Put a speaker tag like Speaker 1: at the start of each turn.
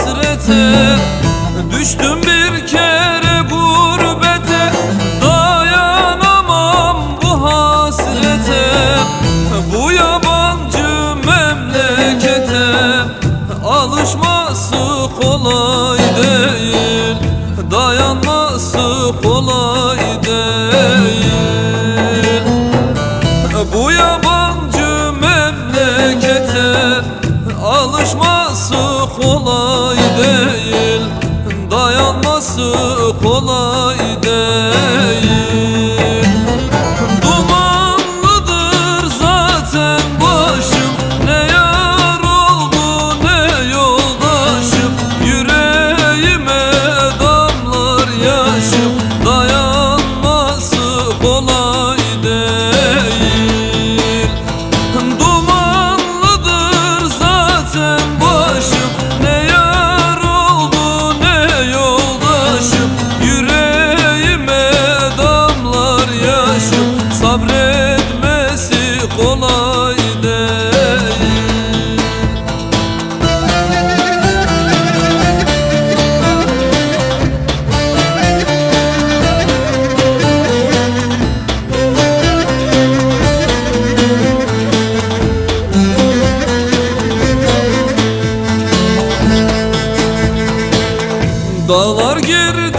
Speaker 1: hasrete, düştüm bir kere gurbete. Dayanamam bu hasrete, bu yabancı memlekete. Alışması kolay değil, dayanması kolay değil. Bu yabancı memlekete alışması kolay değil, dayanması kolay değil. Dumanlıdır zaten başım, ne yar oldu ne yoldaşım. Yüreğime damlar yaşım, dayanması kolay değil. Dumanlıdır zaten başım, ne yar oldu ne yoldaşım. Yüreğime damlar yaşım, sabretmesi kolay değil. Dağlar geride